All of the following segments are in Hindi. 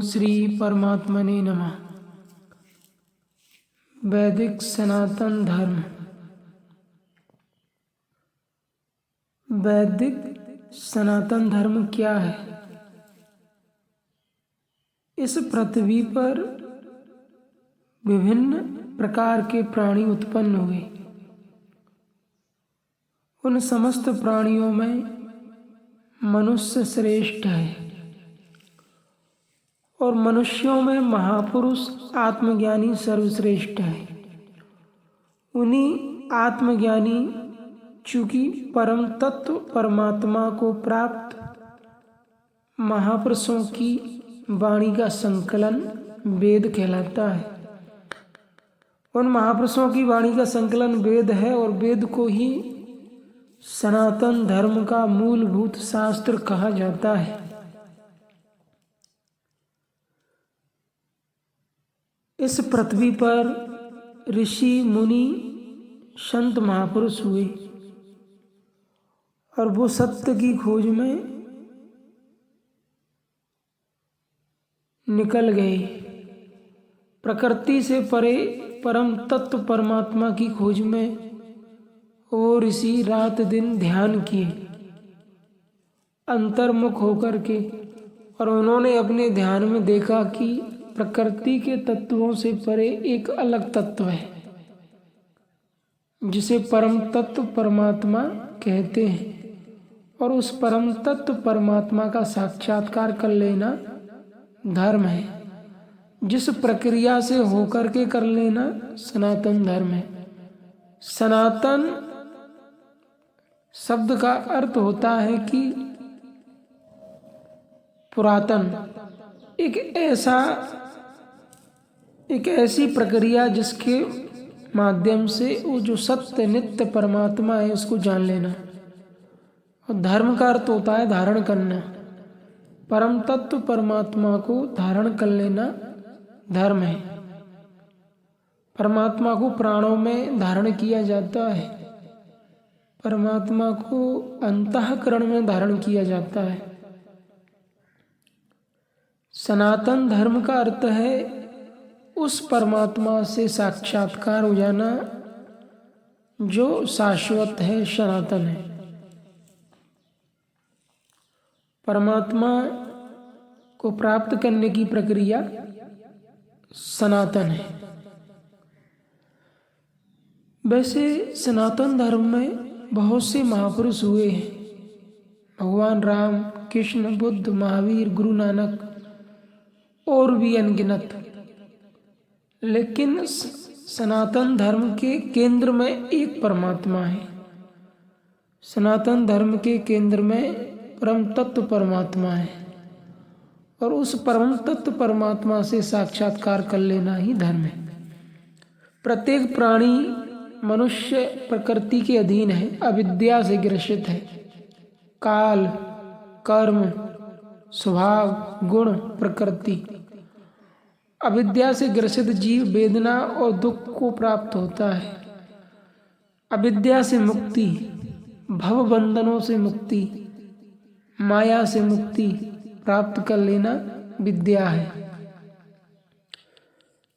श्री परमात्मने नमः। वैदिक सनातन धर्म। वैदिक सनातन धर्म क्या है? इस पृथ्वी पर विभिन्न प्रकार के प्राणी उत्पन्न हुए। उन समस्त प्राणियों में मनुष्य श्रेष्ठ है और मनुष्यों में महापुरुष आत्मज्ञानी सर्वश्रेष्ठ है। उन्हीं आत्मज्ञानी चूंकि परम तत्व परमात्मा को प्राप्त महापुरुषों की वाणी का संकलन वेद कहलाता है। उन महापुरुषों की वाणी का संकलन वेद है और वेद को ही सनातन धर्म का मूलभूत शास्त्र कहा जाता है। इस पृथ्वी पर ऋषि मुनि संत महापुरुष हुए और वो सत्य की खोज में निकल गए। प्रकृति से परे परम तत्व परमात्मा की खोज में वो ऋषि रात दिन ध्यान किए अंतर्मुख होकर के, और उन्होंने अपने ध्यान में देखा कि प्रकृति के तत्वों से परे एक अलग तत्व है जिसे परम तत्व परमात्मा कहते हैं। और उस परम तत्व परमात्मा का साक्षात्कार कर लेना धर्म है। जिस प्रक्रिया से होकर के कर लेना सनातन धर्म है। सनातन शब्द का अर्थ होता है कि पुरातन, एक ऐसी प्रक्रिया जिसके माध्यम से वो जो सत्य नित्य परमात्मा है उसको जान लेना। और धर्म का अर्थ होता है धारण करना। परम तत्व परमात्मा को धारण कर लेना धर्म है। परमात्मा को प्राणों में धारण किया जाता है। परमात्मा को अंतःकरण में धारण किया जाता है। सनातन धर्म का अर्थ है उस परमात्मा से साक्षात्कार हो जाना जो शाश्वत है, सनातन है। परमात्मा को प्राप्त करने की प्रक्रिया सनातन है। वैसे सनातन धर्म में बहुत से महापुरुष हुए हैं। भगवान राम, कृष्ण, बुद्ध, महावीर, गुरु नानक और भी अनगिनत। लेकिन सनातन धर्म के केंद्र में एक परमात्मा है। सनातन धर्म के केंद्र में परम तत्व परमात्मा है और उस परम तत्व परमात्मा से साक्षात्कार कर लेना ही धर्म है। प्रत्येक प्राणी मनुष्य प्रकृति के अधीन है, अविद्या से ग्रसित है। काल, कर्म, स्वभाव, गुण, प्रकृति। अविद्या से ग्रसित जीव वेदना और दुख को प्राप्त होता है। अविद्या से मुक्ति, भव बंधनों से मुक्ति, माया से मुक्ति प्राप्त कर लेना विद्या है।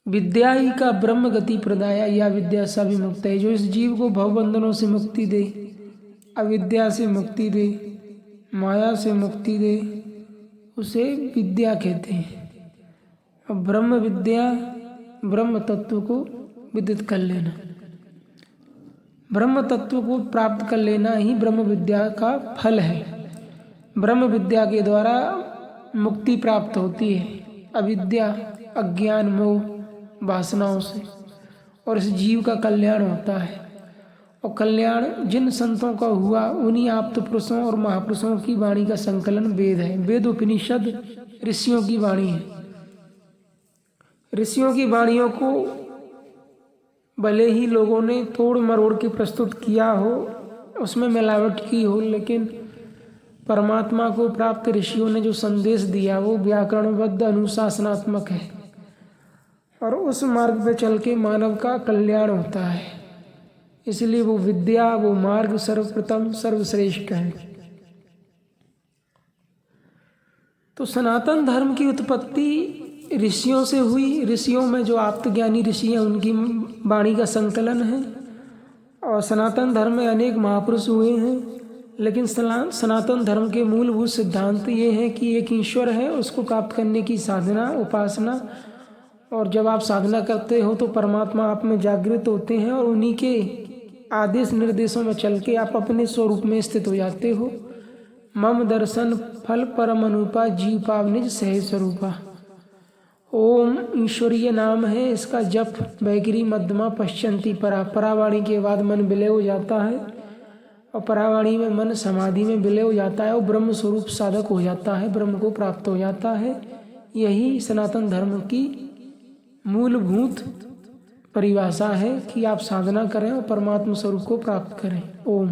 विद्या ही का ब्रह्म गति प्रदाया या विद्या सा विमुक्त है। जो इस जीव को भव बंधनों से मुक्ति दे, अविद्या से मुक्ति दे, माया से मुक्ति दे, उसे विद्या कहते हैं। अब ब्रह्म विद्या, ब्रह्म तत्व को विदित कर लेना, ब्रह्म तत्व को प्राप्त कर लेना ही ब्रह्म विद्या का फल है। ब्रह्म विद्या के द्वारा मुक्ति प्राप्त होती है अविद्या, अज्ञान, मोह, वासनाओं से, और इस जीव का कल्याण होता है। और कल्याण जिन संतों का हुआ उन्हीं आप्त पुरुषों और महापुरुषों की वाणी का संकलन वेद है। वेद उपनिषद ऋषियों की वाणी है। ऋषियों की वाणियों को भले ही लोगों ने तोड़ मरोड़ के प्रस्तुत किया हो, उसमें मिलावट की हो, लेकिन परमात्मा को प्राप्त ऋषियों ने जो संदेश दिया वो व्याकरणबद्ध अनुशासनात्मक है और उस मार्ग पे चल के मानव का कल्याण होता है। इसलिए वो विद्या, वो मार्ग सर्वप्रथम सर्वश्रेष्ठ है। तो सनातन धर्म की उत्पत्ति ऋषियों से हुई। ऋषियों में जो आप्तज्ञानी ऋषि हैं उनकी वाणी का संकलन है। और सनातन धर्म में अनेक महापुरुष हुए हैं, लेकिन सनातन धर्म के मूलभूत सिद्धांत ये हैं कि एक ईश्वर है, उसको प्राप्त करने की साधना, उपासना। और जब आप साधना करते हो तो परमात्मा आप में जागृत होते हैं और उन्हीं के आदेश निर्देशों में चल के आप अपने स्वरूप में स्थित हो जाते हो। मम दर्शन फल परम अनुपा जीव पाव निज सहज स्वरूपा। ओम ईश्वरीय नाम है, इसका जप वैगिरी मध्यमा पश्चंती परा। परावाणी के बाद मन विलय हो जाता है और परावाणी में मन समाधि में विलय हो जाता है और ब्रह्म स्वरूप साधक हो जाता है, ब्रह्म को प्राप्त हो जाता है। यही सनातन धर्म की मूलभूत परिभाषा है कि आप साधना करें और परमात्मा स्वरूप को प्राप्त करें। ओम।